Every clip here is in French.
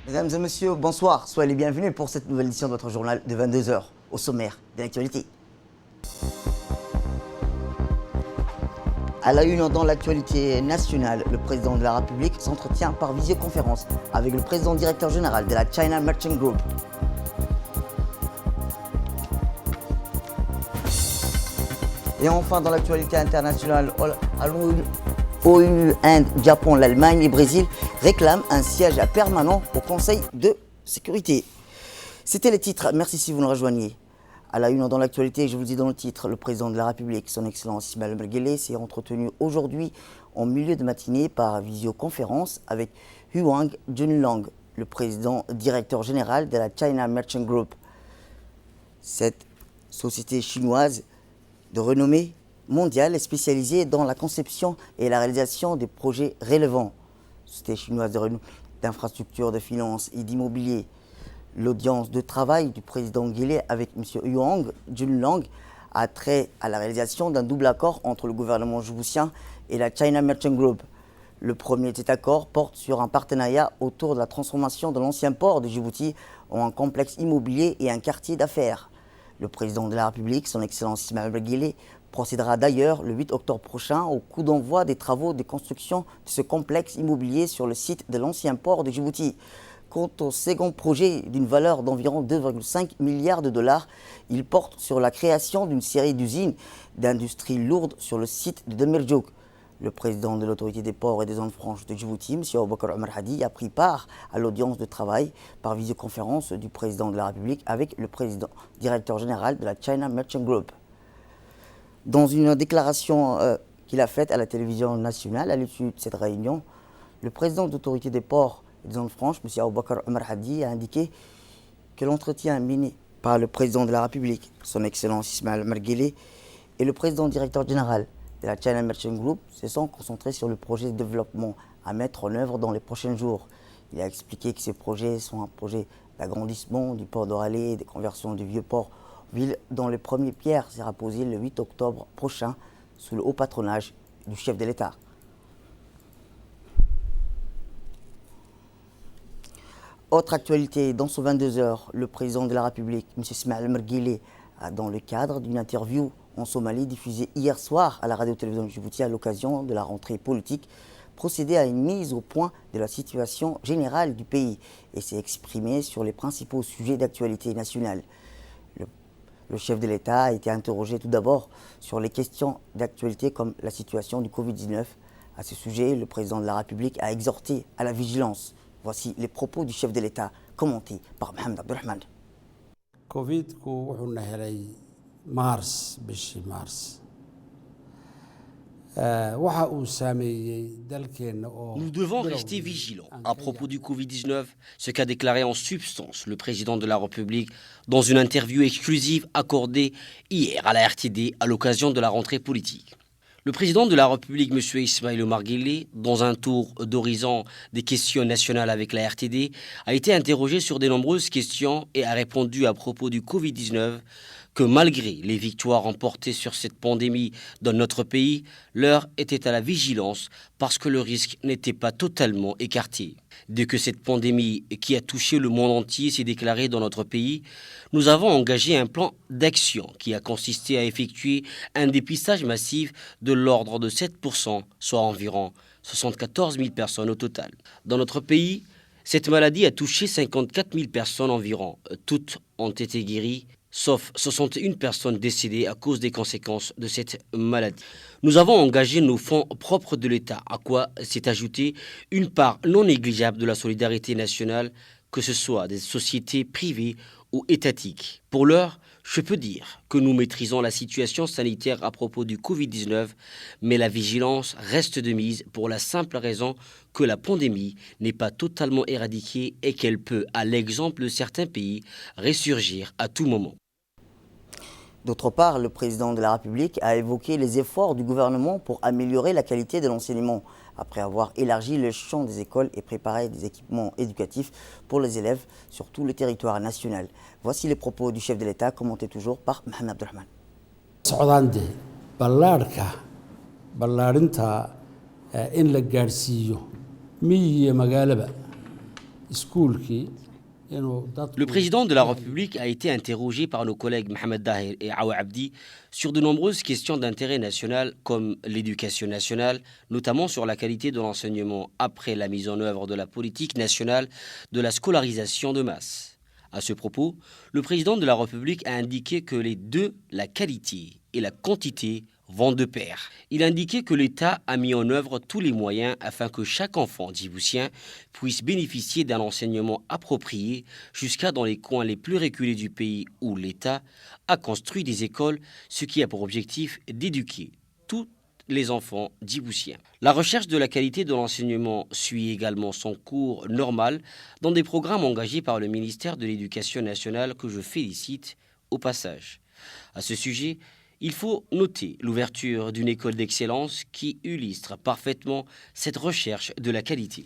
Mesdames et messieurs, bonsoir. Soyez les bienvenus pour cette nouvelle édition de votre journal de 22 heures. Au sommaire de l'actualité. À la une dans l'actualité nationale, le président de la République s'entretient par visioconférence avec le président directeur général de la China Merchant Group. Et enfin, dans l'actualité internationale, ONU, Inde, Japon, l'Allemagne et le Brésil réclament un siège permanent au Conseil de sécurité. C'était les titres. Merci si vous nous rejoignez. À la une dans l'actualité, je vous le dis dans le titre, le président de la République, son Excellence Ismaël Omar Guelleh, s'est entretenu aujourd'hui en milieu de matinée par visioconférence avec Huang Junlang, le président directeur général de la China Merchant Group. Cette société chinoise de renommée mondiale est spécialisée dans la conception et la réalisation des projets relevants. Société chinoise de renommée d'infrastructures, de finances et d'immobilier. L'audience de travail du président Guelleh avec M. Huang Junlang a trait à la réalisation d'un double accord entre le gouvernement djiboutien et la China Merchant Group. Le premier de cet accord porte sur un partenariat autour de la transformation de l'ancien port de Djibouti en un complexe immobilier et un quartier d'affaires. Le président de la République, son Excellence Ismaël Omar Guelleh, procédera d'ailleurs le 8 octobre prochain au coup d'envoi des travaux de construction de ce complexe immobilier sur le site de l'ancien port de Djibouti. Quant au second projet d'une valeur d'environ 2,5 milliards de dollars, il porte sur la création d'une série d'usines d'industrie lourde sur le site de Demirjouk. Le président de l'autorité des ports et des zones franches de Djibouti, M. Aboubakar Omar Hadi, a pris part à l'audience de travail par visioconférence du président de la République avec le président directeur général de la China Merchant Group. Dans une déclaration qu'il a faite à la télévision nationale à l'issue de cette réunion, le président de l'autorité des ports et des zones franches, M. Aboubakar Omar Hadi, a indiqué que l'entretien mené par le président de la République, son Excellence Ismaël Omar Guelleh, et le président directeur général de la China Merchant Group se sont concentrés sur le projet de développement à mettre en œuvre dans les prochains jours. Il a expliqué que ces projets sont un projet d'agrandissement du port d'Oralé et de conversion du vieux port ville dont les premières pierres sera posée le 8 octobre prochain sous le haut patronage du chef de l'État. Autre actualité, dans ce 22 heures, le président de la République, M. Ismaël Omar Guelleh, a, dans le cadre d'une interview en Somalie diffusée hier soir à la radio-télévision de Djibouti à l'occasion de la rentrée politique, procédé à une mise au point de la situation générale du pays et s'est exprimé sur les principaux sujets d'actualité nationale. Le chef de l'État a été interrogé tout d'abord sur les questions d'actualité comme la situation du Covid-19. À ce sujet, le président de la République a exhorté à la vigilance. Voici les propos du chef de l'État commentés par Mohamed Abdelrahman. Covid-ku wuxuu na helay mars bishii mars waxa uu saameeyey dalkeena oo Nous devons rester vigilants à propos du Covid-19, ce qu'a déclaré en substance le président de la République dans une interview exclusive accordée hier à la RTD à l'occasion de la rentrée politique. Le président de la République, M. Ismaël Omar Guelleh, dans un tour d'horizon des questions nationales avec la RTD, a été interrogé sur de nombreuses questions et a répondu à propos du Covid-19 que malgré les victoires remportées sur cette pandémie dans notre pays, l'heure était à la vigilance parce que le risque n'était pas totalement écarté. Dès que cette pandémie qui a touché le monde entier s'est déclarée dans notre pays, nous avons engagé un plan d'action qui a consisté à effectuer un dépistage massif de l'ordre de 7%, soit environ 74 000 personnes au total. Dans notre pays, cette maladie a touché 54 000 personnes environ. Toutes ont été guéries, sauf 61 personnes décédées à cause des conséquences de cette maladie. Nous avons engagé nos fonds propres de l'État, à quoi s'est ajoutée une part non négligeable de la solidarité nationale, que ce soit des sociétés privées ou étatiques. Pour l'heure, je peux dire que nous maîtrisons la situation sanitaire à propos du Covid-19, mais la vigilance reste de mise pour la simple raison que la pandémie n'est pas totalement éradiquée et qu'elle peut, à l'exemple de certains pays, ressurgir à tout moment. D'autre part, le président de la République a évoqué les efforts du gouvernement pour améliorer la qualité de l'enseignement, après avoir élargi le champ des écoles et préparé des équipements éducatifs pour les élèves sur tout le territoire national. Voici les propos du chef de l'État, commentés toujours par Mohamed Abdelrahman. socdaande ballaarinta in la gaadhsiiyo miyi iyo magaalaba iskuulkii inuu Le président de la République a été interrogé par nos collègues Mohamed Dahir et Awa Abdi sur de nombreuses questions d'intérêt national comme l'éducation nationale, notamment sur la qualité de l'enseignement après la mise en œuvre de la politique nationale de la scolarisation de masse. À ce propos, le président de la République a indiqué que les deux, la qualité et la quantité, vont de pair. Il a indiqué que l'État a mis en œuvre tous les moyens afin que chaque enfant djiboutien puisse bénéficier d'un enseignement approprié jusqu'à dans les coins les plus reculés du pays où l'État a construit des écoles, ce qui a pour objectif d'éduquer tous les enfants djiboutiens. La recherche de la qualité de l'enseignement suit également son cours normal dans des programmes engagés par le ministère de l'Éducation nationale que je félicite au passage. À ce sujet, il faut noter l'ouverture d'une école d'excellence qui illustre parfaitement cette recherche de la qualité.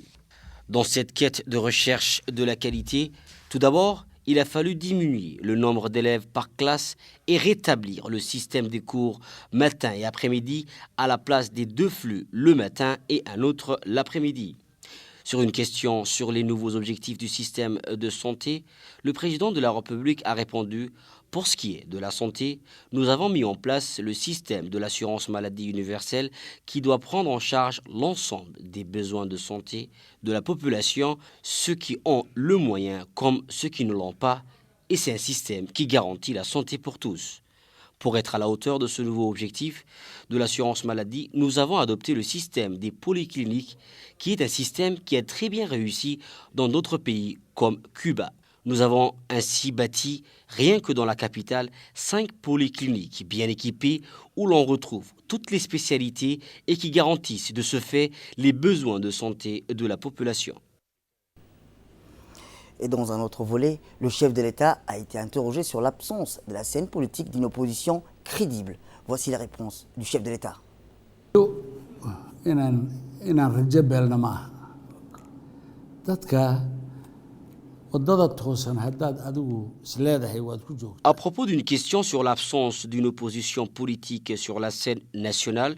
Dans cette quête de recherche de la qualité, tout d'abord, il a fallu diminuer le nombre d'élèves par classe et rétablir le système des cours matin et après-midi à la place des deux flux le matin et un autre l'après-midi. Sur une question sur les nouveaux objectifs du système de santé, le président de la République a répondu « Pour ce qui est de la santé, nous avons mis en place le système de l'assurance maladie universelle qui doit prendre en charge l'ensemble des besoins de santé de la population, ceux qui ont le moyen comme ceux qui ne l'ont pas, et c'est un système qui garantit la santé pour tous. » Pour être à la hauteur de ce nouveau objectif de l'assurance maladie, nous avons adopté le système des polycliniques, qui est un système qui a très bien réussi dans d'autres pays comme Cuba. Nous avons ainsi bâti, rien que dans la capitale, 5 polycliniques bien équipées où l'on retrouve toutes les spécialités et qui garantissent de ce fait les besoins de santé de la population. Et dans un autre volet, le chef de l'État a été interrogé sur l'absence de la scène politique d'une opposition crédible. Voici la réponse du chef de l'État. À propos d'une question sur l'absence d'une opposition politique sur la scène nationale,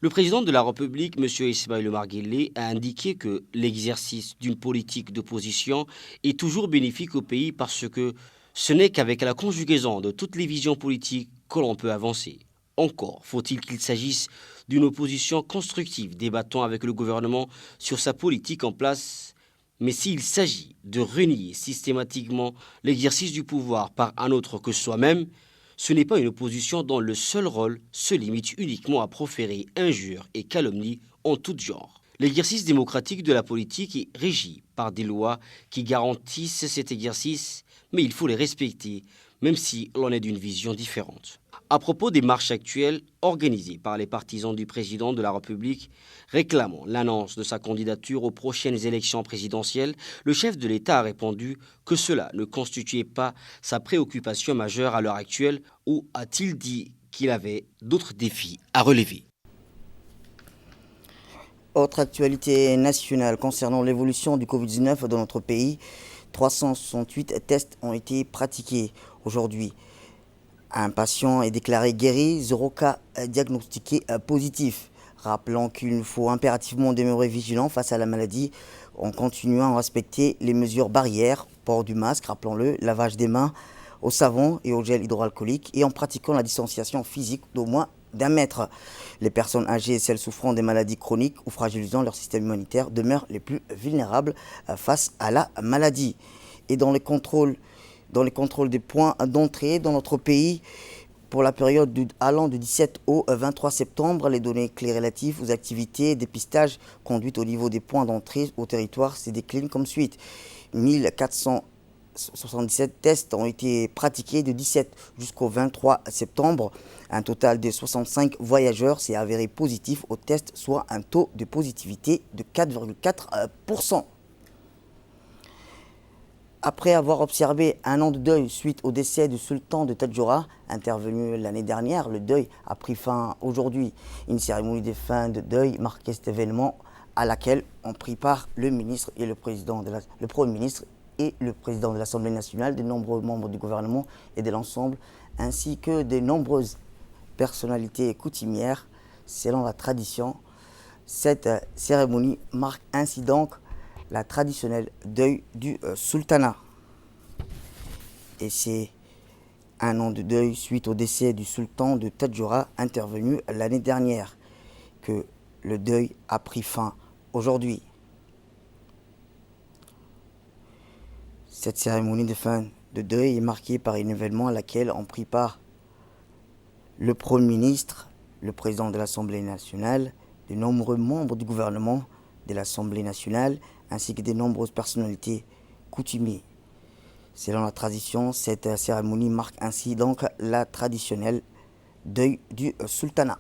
le président de la République, M. Ismaël Omar Guelleh, a indiqué que l'exercice d'une politique d'opposition est toujours bénéfique au pays parce que ce n'est qu'avec la conjugaison de toutes les visions politiques que l'on peut avancer. Encore faut-il qu'il s'agisse d'une opposition constructive débattant avec le gouvernement sur sa politique en place. Mais s'il s'agit de renier systématiquement l'exercice du pouvoir par un autre que soi-même, ce n'est pas une opposition dont le seul rôle se limite uniquement à proférer injures et calomnies en tout genre. L'exercice démocratique de la politique est régi par des lois qui garantissent cet exercice, mais il faut les respecter, même si l'on est d'une vision différente. À propos des marches actuelles organisées par les partisans du président de la République réclamant l'annonce de sa candidature aux prochaines élections présidentielles, le chef de l'État a répondu que cela ne constituait pas sa préoccupation majeure à l'heure actuelle, ou a-t-il dit qu'il avait d'autres défis à relever. Autre actualité nationale concernant l'évolution du Covid-19 dans notre pays, 368 tests ont été pratiqués aujourd'hui. Un patient est déclaré guéri, 0 cas diagnostiqué positif. Rappelons qu'il faut impérativement demeurer vigilant face à la maladie en continuant à respecter les mesures barrières, port du masque, rappelons-le, lavage des mains au savon et au gel hydroalcoolique et en pratiquant la distanciation physique d'au moins d'1 mètre. Les personnes âgées et celles souffrant des maladies chroniques ou fragilisant leur système immunitaire demeurent les plus vulnérables face à la maladie. Et dans les contrôles des points d'entrée dans notre pays, pour la période allant du 17 au 23 septembre, les données clés relatives aux activités et dépistages conduites au niveau des points d'entrée au territoire se déclinent comme suite. 1477 tests ont été pratiqués de 17 jusqu'au 23 septembre. Un total de 65 voyageurs s'est avéré positif au test, soit un taux de positivité de 4,4%. Après avoir observé un an de deuil suite au décès du sultan de Tadjoura, intervenu l'année dernière, le deuil a pris fin aujourd'hui. Une cérémonie de fin de deuil marquait cet événement à laquelle ont pris part le ministre et le Premier ministre et le président de l'Assemblée nationale, de nombreux membres du gouvernement et de l'ensemble, ainsi que de nombreuses personnalités coutumières. Selon la tradition, cette cérémonie marque ainsi donc la traditionnelle deuil du sultanat. Et c'est un an de deuil suite au décès du sultan de Tadjoura intervenu l'année dernière que le deuil a pris fin aujourd'hui. Cette cérémonie de fin de deuil est marquée par un événement à laquelle ont pris part le Premier ministre, le président de l'Assemblée nationale, de nombreux membres du gouvernement de l'Assemblée nationale, ainsi que de nombreuses personnalités coutumières. Selon la tradition, cette cérémonie marque ainsi donc la traditionnelle deuil du sultanat.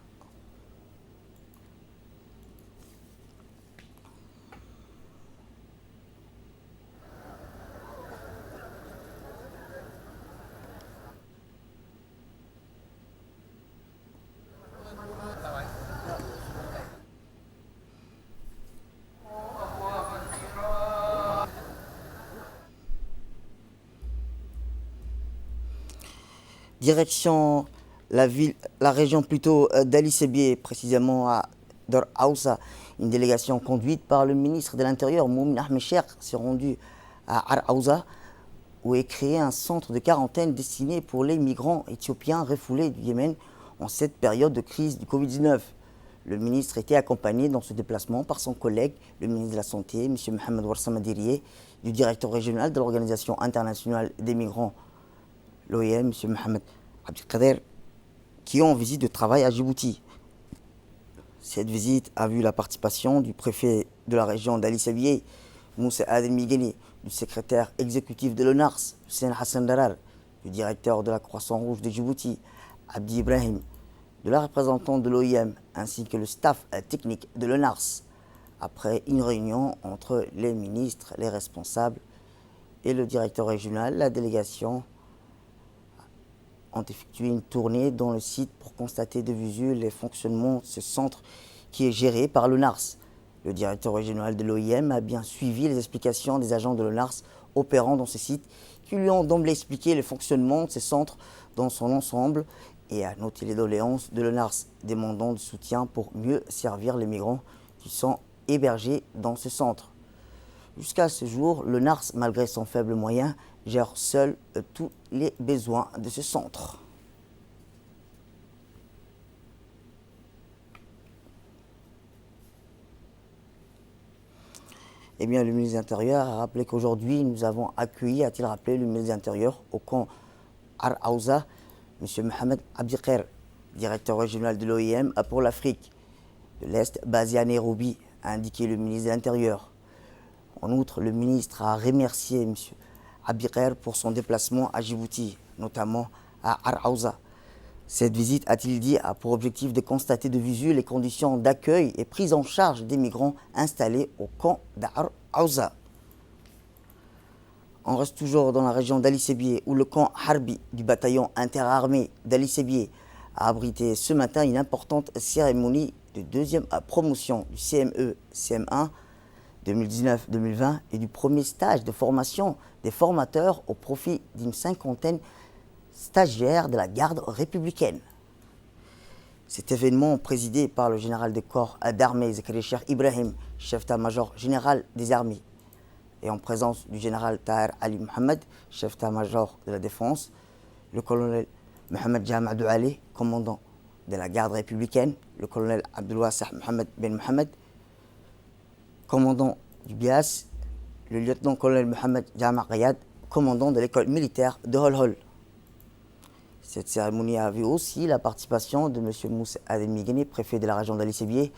Direction la région plutôt d'Ali Sébié, précisément à Dar Aoussa. Une délégation conduite par le ministre de l'Intérieur, Moumin Ahmed Cheikh, s'est rendue à Ar Aoussa, où est créé un centre de quarantaine destiné pour les migrants éthiopiens refoulés du Yémen en cette période de crise du Covid-19. Le ministre était accompagné dans ce déplacement par son collègue, le ministre de la Santé, M. Mohamed Warsama Diriye, du directeur régional de l'Organisation internationale des migrants, l'OIM, M. Mohamed Abdelkader, qui ont en visite de travail à Djibouti. Cette visite a vu la participation du préfet de la région d'Ali Sébié, Moussa Adel Migeni, du secrétaire exécutif de l'ONARS, Hussein Hassan Darar, du directeur de la Croissant-Rouge de Djibouti, Abdi Ibrahim, de la représentante de l'OIM, ainsi que le staff technique de l'ONARS, après une réunion entre les ministres, les responsables et le directeur régional. La délégation ont effectué une tournée dans le site pour constater de visu les fonctionnements de ce centre qui est géré par l'ONARS. Le directeur régional de l'OIM a bien suivi les explications des agents de l'ONARS opérant dans ce site qui lui ont d'emblée expliqué le fonctionnement de ce centre dans son ensemble et a noté les doléances de l'ONARS demandant du soutien pour mieux servir les migrants qui sont hébergés dans ce centre. Jusqu'à ce jour, l'ONARS, malgré son faible moyen, gère seul tous les besoins de ce centre. Eh bien, le ministre de l'Intérieur a rappelé qu'aujourd'hui, nous avons accueilli, a-t-il rappelé, le ministre de l'Intérieur au camp Ar Aouza, M. Mohamed Abdelkader, directeur régional de l'OIM pour l'Afrique de l'Est, basé à Nairobi, a indiqué le ministre de l'Intérieur. En outre, le ministre a remercié M. Abdelkader pour son déplacement à Djibouti, notamment à Ar Aouza. Cette visite, a-t-il dit, a pour objectif de constater de visu les conditions d'accueil et prise en charge des migrants installés au camp d'Ar Aouza. On reste toujours dans la région d'Ali Sébié, où le camp Harbi du bataillon interarmé d'Ali Sébié a abrité ce matin une importante cérémonie de deuxième promotion du CME-CM1 2019-2020 et du premier stage de formation des formateurs au profit d'une cinquantaine stagiaires de la garde républicaine. Cet événement, présidé par le général de corps d'armée Zakaria Cheikh Ibrahim, chef d'état-major général des armées, et en présence du général Tahir Ali Mohamed, chef d'état-major de la défense, le colonel Mohamed Jama Douali, commandant de la garde républicaine, le colonel Abdelwassah Mohamed Ben Mohamed, commandant du BIAS, le lieutenant-colonel Mohamed Jama Riyad, commandant de l'école militaire de Holhol. Cette cérémonie a vu aussi la participation de M. Moussa Adel Migeni, préfet de la région d'Ali Sébié,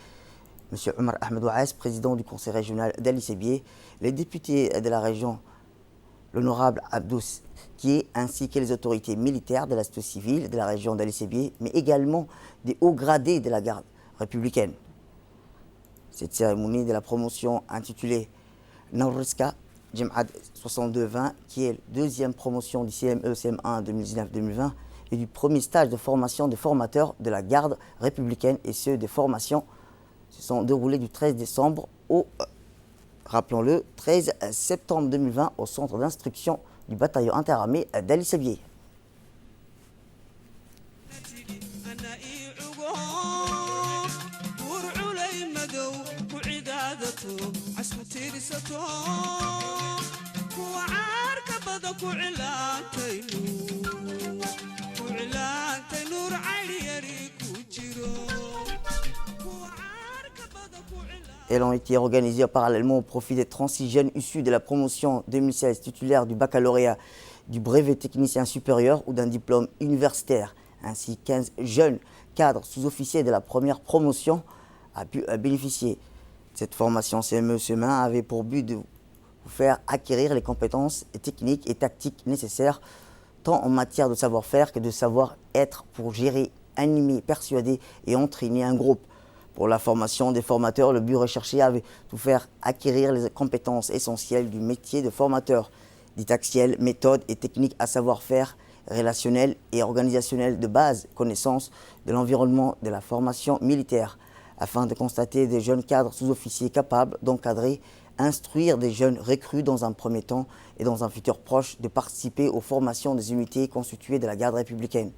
M. Omar Ahmed Ouaes, président du conseil régional d'Ali Sébié, les députés de la région, l'honorable Abdous Kié, ainsi que les autorités militaires de la société civile de la région d'Ali Sébié, mais également des hauts gradés de la garde républicaine. Cette cérémonie de la promotion intitulée Nauriska Jemad 62-20, qui est la deuxième promotion du CME-CM1 2019-2020 et du premier stage de formation des formateurs de la garde républicaine, et ceux des formations se sont déroulés du 13 décembre au, rappelons-le, 13 septembre 2020 au centre d'instruction du bataillon interarmé d'Ali Sébié. Elles ont été organisées parallèlement au profit des 36 jeunes issus de la promotion 2016 titulaires du baccalauréat, du brevet technicien supérieur ou d'un diplôme universitaire, ainsi 15 jeunes cadres sous-officiers de la première promotion a pu bénéficier. Cette formation CME-CM1 avait pour but de vous faire acquérir les compétences techniques et tactiques nécessaires, tant en matière de savoir-faire que de savoir-être pour gérer, animer, persuader et entraîner un groupe. Pour la formation des formateurs, le but recherché avait vous faire acquérir les compétences essentielles du métier de formateur, didactiques, méthodes et techniques à savoir-faire, relationnel et organisationnel de base, connaissance de l'environnement de la formation militaire, afin de constater des jeunes cadres sous-officiers capables d'encadrer, instruire des jeunes recrues dans un premier temps et dans un futur proche de participer aux formations des unités constituées de la garde républicaine.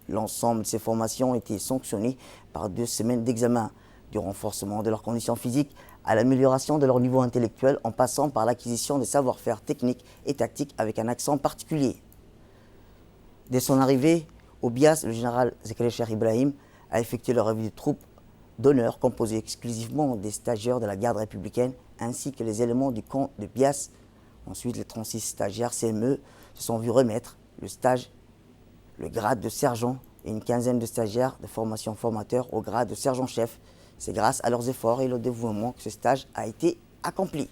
L'ensemble de ces formations ont été sanctionnées par 2 semaines d'examen, du renforcement de leurs conditions physiques à l'amélioration de leur niveau intellectuel en passant par l'acquisition des savoir-faire techniques et tactiques avec un accent particulier. Dès son arrivée au BIAS, le général Zakaria Cheikh Ibrahim a effectué la revue de troupes d'honneur composée exclusivement des stagiaires de la garde républicaine ainsi que les éléments du camp de BIAS. Ensuite, les 36 stagiaires CME se sont vus remettre le stage, le grade de sergent et une quinzaine de stagiaires de formation formateur au grade de sergent-chef. C'est grâce à leurs efforts et leur dévouement que ce stage a été accompli.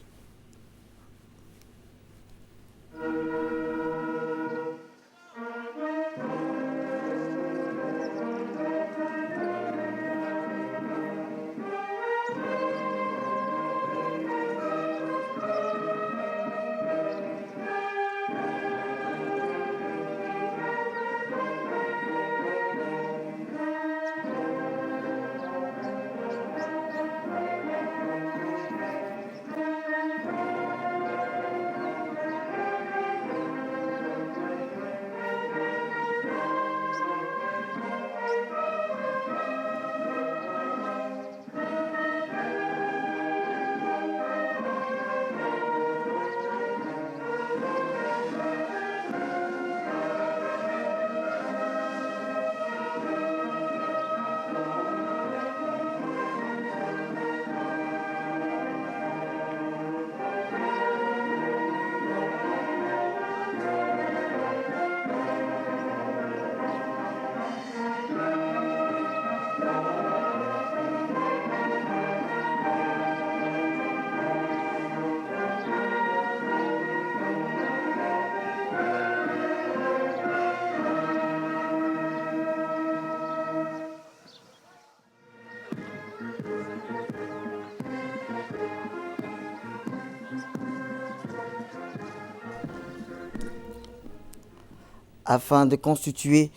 Afin de constituer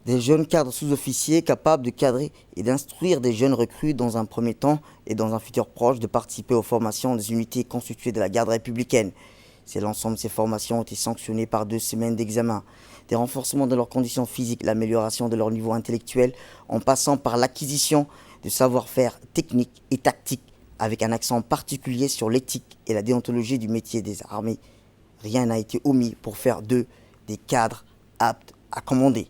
des jeunes cadres sous-officiers capables de cadrer et d'instruire des jeunes recrues dans un premier temps et dans un futur proche de participer aux formations des unités constituées de la garde républicaine. C'est l'ensemble de ces formations ont été sanctionnées par 2 semaines d'examen, des renforcements de leurs conditions physiques, l'amélioration de leur niveau intellectuel, en passant par l'acquisition de savoir-faire techniques et tactiques avec un accent particulier sur l'éthique et la déontologie du métier des armées. Rien n'a été omis pour faire d'eux des cadres aptes à commander.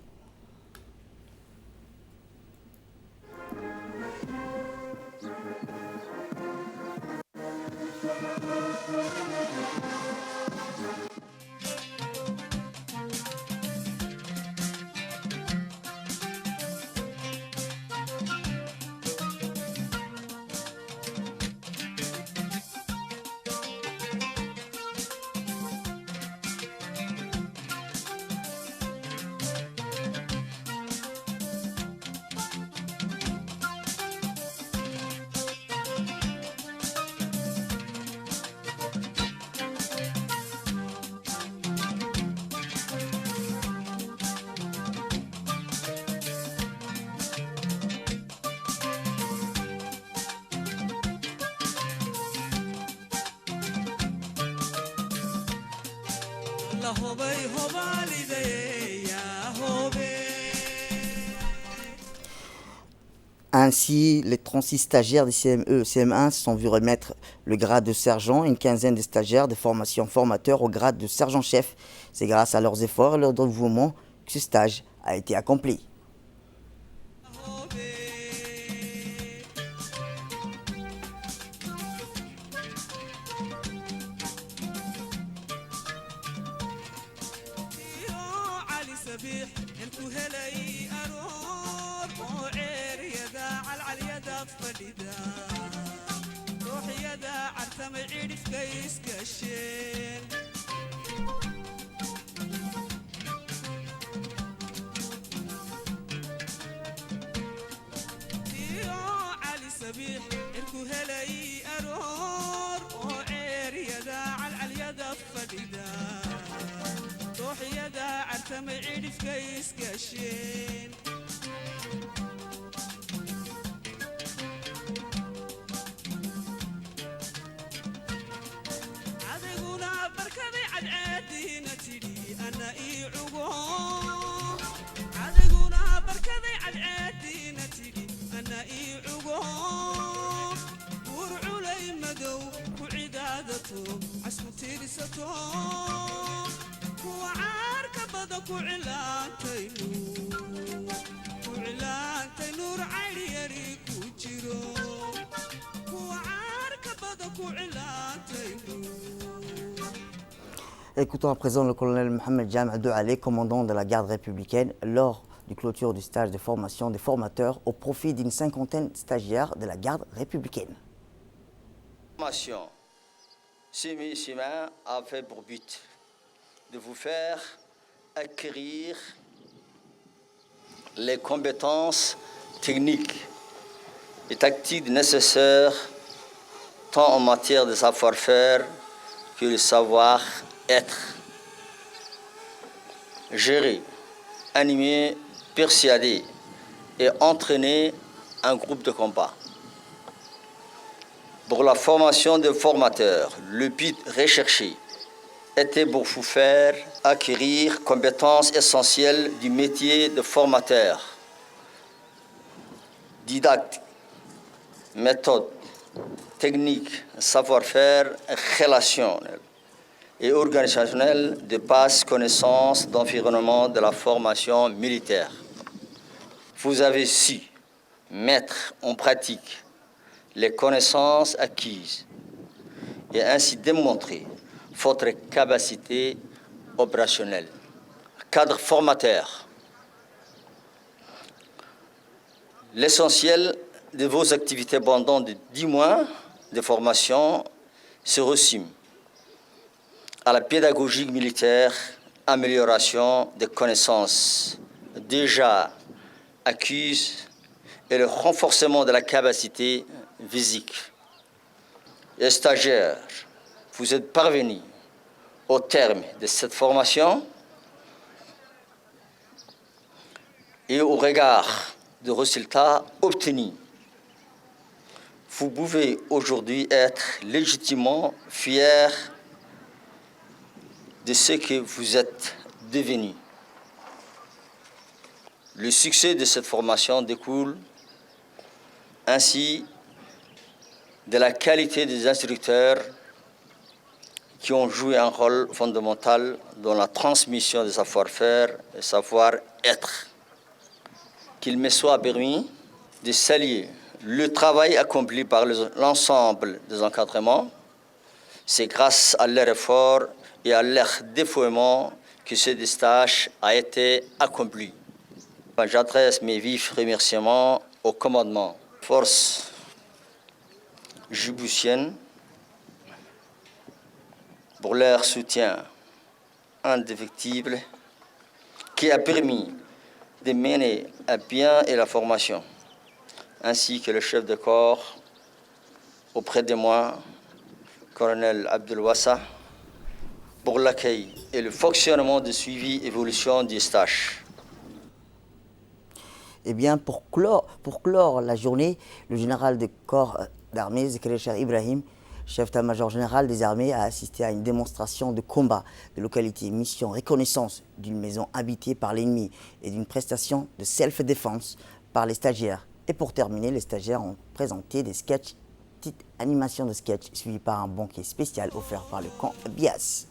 Ainsi, les 36 stagiaires des CME CM1 se sont vus remettre le grade de sergent, une quinzaine de stagiaires de formation formateur au grade de sergent-chef. C'est grâce à leurs efforts et leur dévouement que ce stage a été accompli. Écoutons à présent le colonel Mohamed Jam Doualé, commandant de la garde républicaine, lors du clôture du stage de formation des formateurs au profit d'une cinquantaine de stagiaires de la garde républicaine. La formation CMU-CM1 a fait pour but de vous faire acquérir les compétences techniques et tactiques nécessaires tant en matière de savoir-faire que de savoir-être. Gérer, animer, persuader et entraîner un groupe de combat. Pour la formation des formateurs, le but recherché était pour vous faire acquérir compétences essentielles du métier de formateur, didactique, méthode, technique, savoir-faire relationnel et organisationnel de base connaissance d'environnement de la formation militaire. Vous avez su mettre en pratique les connaissances acquises et ainsi démontrer votre capacité opérationnelle. Cadre formateur. L'essentiel de vos activités pendant de 10 mois de formation se résume à la pédagogie militaire, amélioration des connaissances déjà acquises et le renforcement de la capacité physique. Les stagiaires, vous êtes parvenus au terme de cette formation et au regard des résultats obtenus. Vous pouvez aujourd'hui être légitimement fiers de ce que vous êtes devenus. Le succès de cette formation découle ainsi de la qualité des instructeurs qui ont joué un rôle fondamental dans la transmission des savoir-faire et savoir-être. Qu'il me soit permis de saluer le travail accompli par l'ensemble des encadrements. C'est grâce à leur effort et à leur dévouement que ce stage a été accompli. J'adresse mes vifs remerciements au commandement forces djiboutiennes pour leur soutien indéfectible qui a permis de mener à bien et la formation, ainsi que le chef de corps auprès de moi, colonel Abdel Wassa, pour l'accueil et le fonctionnement de suivi et évolution du stage. Eh bien, pour clore la journée, le général de corps d'armée, Zakaria Cheikh Ibrahim, chef d'état-major général des armées, a assisté à une démonstration de combat de localité mission reconnaissance d'une maison habitée par l'ennemi et d'une prestation de self-défense par les stagiaires Et pour terminer, les stagiaires ont présenté des sketchs, petite animation de sketch suivie par un banquet spécial offert par le camp Bias.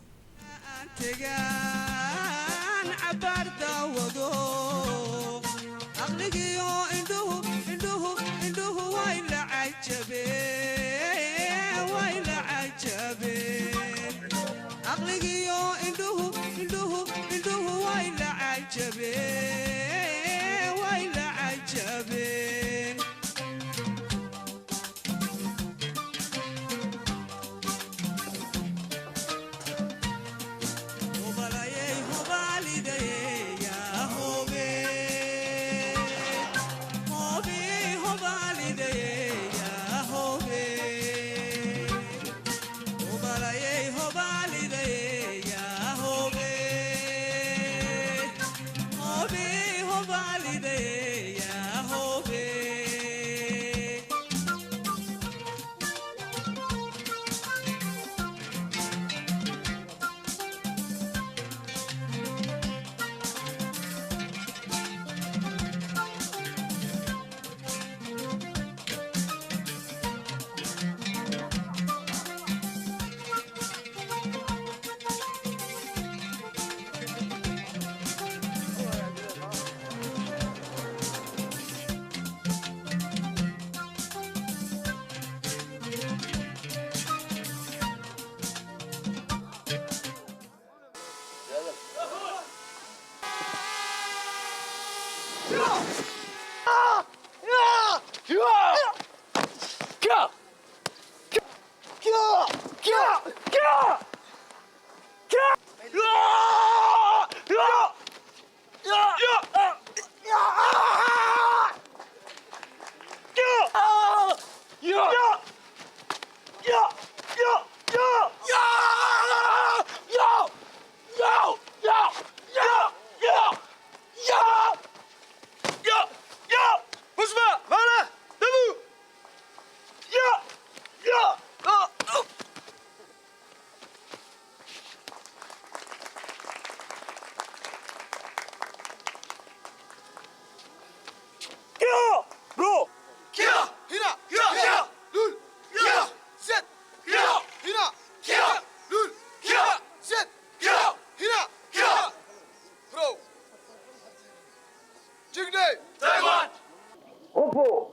Repos,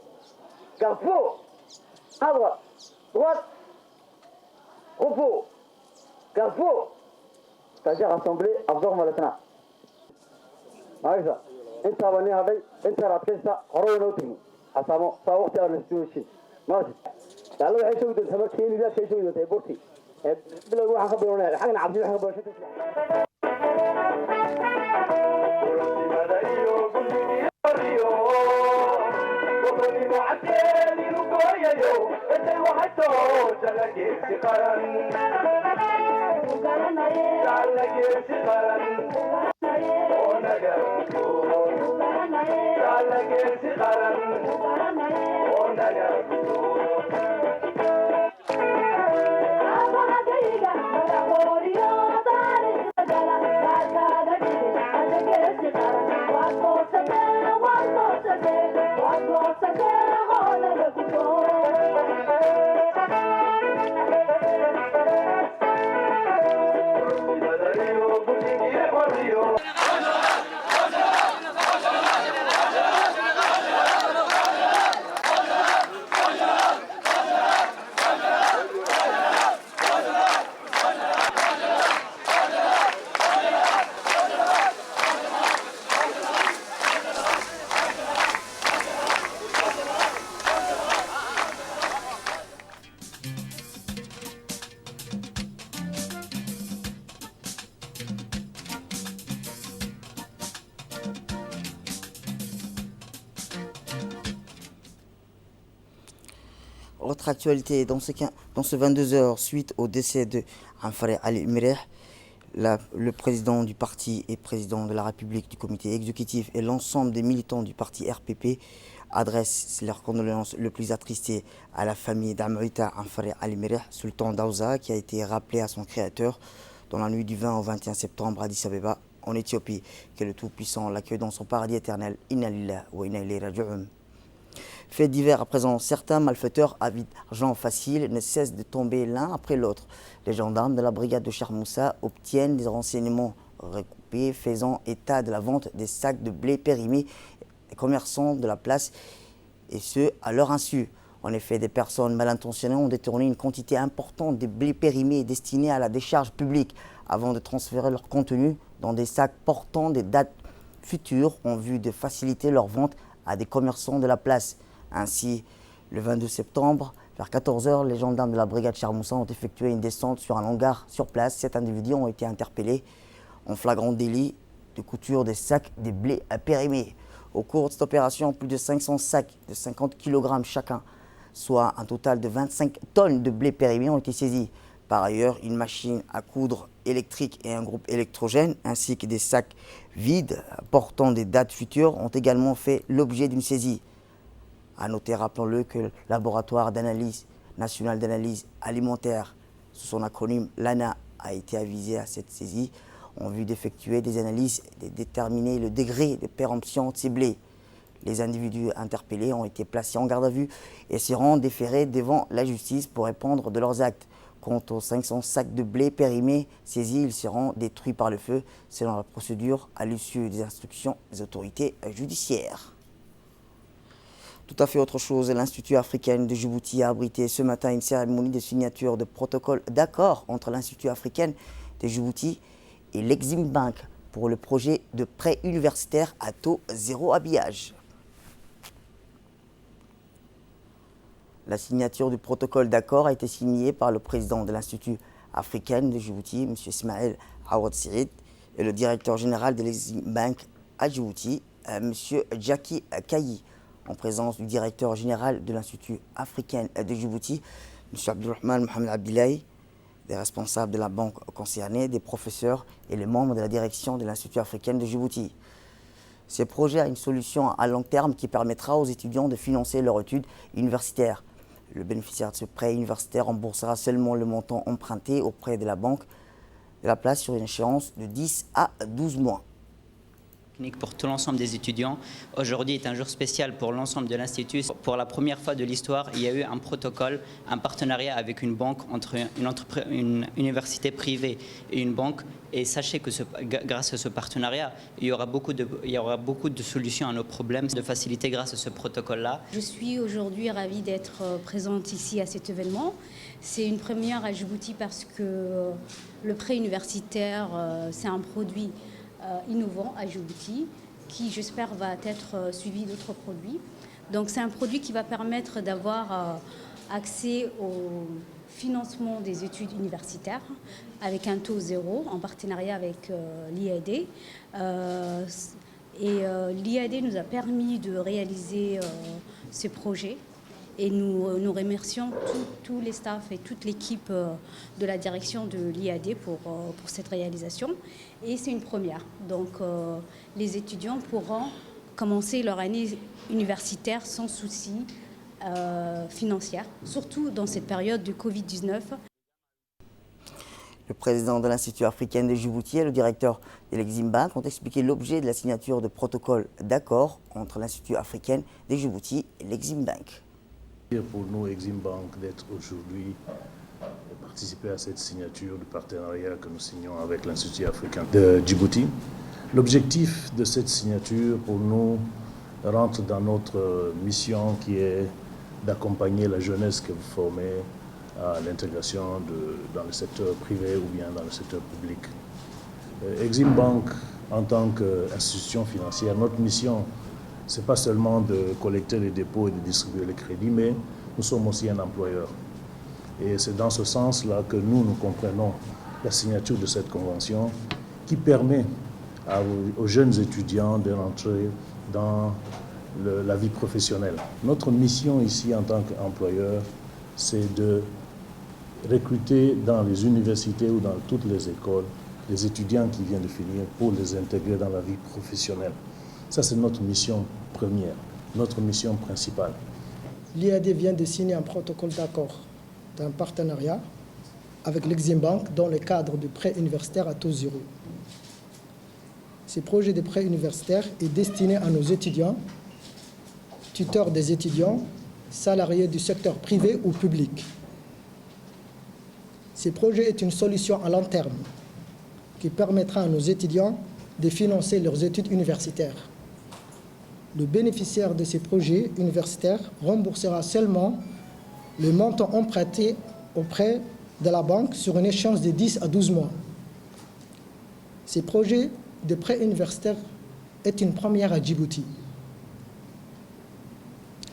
Carrefour, à droite, droite, repos, Carrefour, stagiaire assemblée, أفضل ملتنا. عايزة أنت بني هذي أنت راتكسا هروي نوتين حسامو ساوقت أو نستوشين ماشي تعالوا عيش ودن سمك كيني ذا شيء ودن تبورتي بلا واحد خبرونا حاجة نعبد حاجة خبرونا Autre actualité, dans ce 22h, suite au décès de Anfare Ali Mireh, le président du parti et président de la République, du comité exécutif et l'ensemble des militants du parti RPP adressent leurs condoléances le plus attristées à la famille d'Amrita Anfare Ali Mireh, sultan d'Aouza, qui a été rappelé à son créateur dans la nuit du 20 au 21 septembre à Addis Abeba, en Éthiopie. Que le Tout-Puissant l'accueille dans son paradis éternel. Inna lillahi wa inna ilayhi raji'un. Fait divers à présent, certains malfaiteurs avides d'argent facile ne cessent de tomber l'un après l'autre. Les gendarmes de la brigade de Charmoussa obtiennent des renseignements recoupés faisant état de la vente des sacs de blé périmés des commerçants de la place, et ce, à leur insu. En effet, des personnes mal intentionnées ont détourné une quantité importante de blé périmé destinés à la décharge publique avant de transférer leur contenu dans des sacs portant des dates futures en vue de faciliter leur vente à des commerçants de la place. Ainsi, le 22 septembre, vers 14 h, les gendarmes de la brigade Charmoussa ont effectué une descente sur un hangar sur place. 7 individus ont été interpellés en flagrant délit de couture des sacs de blé à périmé. Au cours de cette opération, plus de 500 sacs de 50 kg chacun, soit un total de 25 tonnes de blé périmé, ont été saisis. Par ailleurs, une machine à coudre électrique et un groupe électrogène, ainsi que des sacs vides portant des dates futures, ont également fait l'objet d'une saisie. À noter, rappelons-le, que le laboratoire d'analyse national d'analyse alimentaire, sous son acronyme LANA, a été avisé à cette saisie en vue d'effectuer des analyses et de déterminer le degré de péremption de ces blés. Les individus interpellés ont été placés en garde à vue et seront déférés devant la justice pour répondre de leurs actes. Quant aux 500 sacs de blé périmés saisis, ils seront détruits par le feu selon la procédure à l'issue des instructions des autorités judiciaires. Tout à fait autre chose, l'Institut africain de Djibouti a abrité ce matin une cérémonie de signature de protocole d'accord entre l'Institut africain de Djibouti et l'Exim Bank pour le projet de prêt universitaire à taux zéro habillage. La signature du protocole d'accord a été signée par le président de l'Institut africain de Djibouti, M. Ismaël Awad Sirid, et le directeur général de l'Exim Bank à Djibouti, M. Jackie Kayi, en présence du directeur général de l'Institut africain de Djibouti, M. Abdulrahman Mohamed Abdillahi, des responsables de la banque concernée, des professeurs et les membres de la direction de l'Institut africain de Djibouti. Ce projet a une solution à long terme qui permettra aux étudiants de financer leurs études universitaires. Le bénéficiaire de ce prêt universitaire remboursera seulement le montant emprunté auprès de la banque de la place sur une échéance de 10 à 12 mois. Pour tout l'ensemble des étudiants. Aujourd'hui est un jour spécial pour l'ensemble de l'Institut. Pour la première fois de l'histoire, il y a eu un protocole, un partenariat avec une banque entre une université privée et une banque. Et sachez que grâce à ce partenariat, il y aura beaucoup de solutions à nos problèmes, de facilité grâce à ce protocole-là. Je suis aujourd'hui ravie d'être présente ici à cet événement. C'est une première à Djibouti parce que le prêt universitaire, c'est un produit innovant à Djibouti, qui j'espère va être suivi d'autres produits. Donc c'est un produit qui va permettre d'avoir accès au financement des études universitaires avec un taux zéro en partenariat avec l'IAD. L'IAD nous a permis de réaliser ce projet. Et nous remercions tous les staffs et toute l'équipe de la direction de l'IAD pour cette réalisation. Et c'est une première. Donc les étudiants pourront commencer leur année universitaire sans souci financier, surtout dans cette période de Covid-19. Le président de l'Institut africain de Djibouti et le directeur de l'Exim Bank ont expliqué l'objet de la signature de protocole d'accord entre l'Institut africain de Djibouti et l'Exim Bank. Pour nous, Exim Bank, d'être aujourd'hui et participer à cette signature de partenariat que nous signons avec l'Institut africain de Djibouti. L'objectif de cette signature, pour nous, rentre dans notre mission qui est d'accompagner la jeunesse que vous formez à l'intégration dans le secteur privé ou bien dans le secteur public. Exim Bank, en tant qu'institution financière, notre mission, ce n'est pas seulement de collecter les dépôts et de distribuer les crédits, mais nous sommes aussi un employeur. Et c'est dans ce sens-là que nous comprenons la signature de cette convention qui permet aux jeunes étudiants de rentrer dans la vie professionnelle. Notre mission ici en tant qu'employeur, c'est de recruter dans les universités ou dans toutes les écoles les étudiants qui viennent de finir pour les intégrer dans la vie professionnelle. Ça, c'est notre mission première, notre mission principale. L'IAD vient de signer un protocole d'accord d'un partenariat avec l'Exim Bank dans le cadre de prêts universitaires à taux zéro. Ce projet de prêt universitaire est destiné à nos étudiants tuteur des étudiants, salariés du secteur privé ou public. Ce projet est une solution à long terme qui permettra à nos étudiants de financer leurs études universitaires. Le bénéficiaire de ces projets universitaires remboursera seulement le montant emprunté auprès de la banque sur une échéance de 10 à 12 mois. Ces projets de prêt universitaire est une première à Djibouti.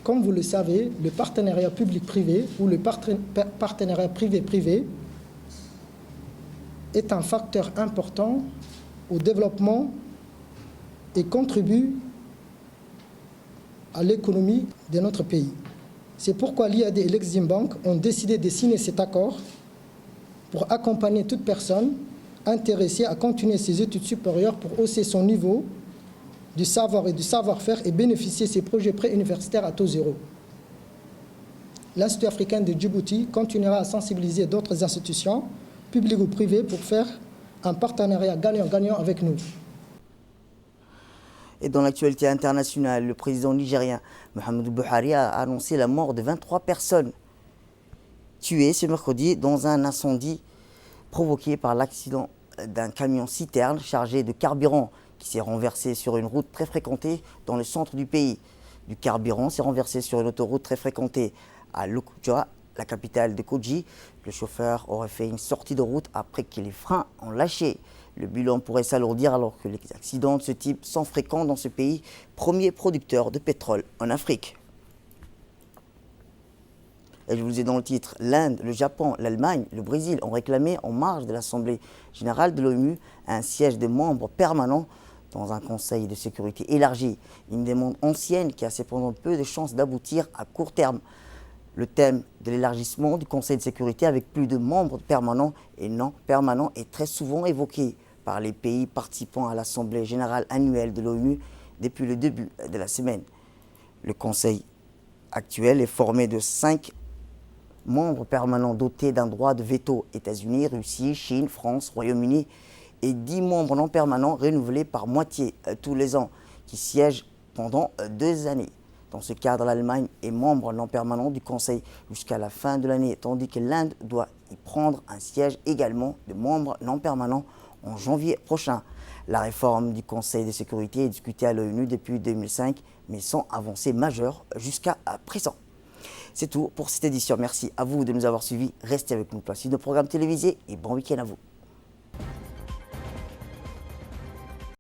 Comme vous le savez, le partenariat public-privé ou le partenariat privé-privé est un facteur important au développement et contribue à l'économie de notre pays. C'est pourquoi l'IAD et l'Exim Bank ont décidé de signer cet accord pour accompagner toute personne intéressée à continuer ses études supérieures pour hausser son niveau du savoir et du savoir-faire et bénéficier de ces projets préuniversitaires à taux zéro. L'Institut africain de Djibouti continuera à sensibiliser d'autres institutions, publiques ou privées, pour faire un partenariat gagnant-gagnant avec nous. Et dans l'actualité internationale, le président nigérien Muhammadu Buhari a annoncé la mort de 23 personnes tuées ce mercredi dans un incendie provoqué par l'accident d'un camion-citerne chargé de carburant qui s'est renversé sur une route très fréquentée dans le centre du pays. Du carburant s'est renversé sur une autoroute très fréquentée à Lokoja, la capitale de Koji. Le chauffeur aurait fait une sortie de route après que les freins ont lâché. Le bilan pourrait s'alourdir alors que les accidents de ce type sont fréquents dans ce pays, premier producteur de pétrole en Afrique. Et je vous ai dans le titre, l'Inde, le Japon, l'Allemagne, le Brésil ont réclamé en marge de l'Assemblée générale de l'ONU un siège de membres permanents dans un conseil de sécurité élargi. Une demande ancienne qui a cependant peu de chances d'aboutir à court terme. Le thème de l'élargissement du Conseil de sécurité avec plus de membres permanents et non permanents est très souvent évoqué par les pays participants à l'Assemblée générale annuelle de l'ONU depuis le début de la semaine. Le Conseil actuel est formé de 5 membres permanents dotés d'un droit de veto: États-Unis, Russie, Chine, France, Royaume-Uni, et 10 membres non permanents renouvelés par moitié tous les ans qui siègent pendant 2 années. Dans ce cadre, l'Allemagne est membre non permanent du Conseil jusqu'à la fin de l'année, tandis que l'Inde doit y prendre un siège également de membre non permanent en janvier prochain. La réforme du Conseil de sécurité est discutée à l'ONU depuis 2005, mais sans avancée majeure jusqu'à présent. C'est tout pour cette édition. Merci à vous de nous avoir suivis. Restez avec nous pour la suite de programmes télévisés et bon week-end à vous.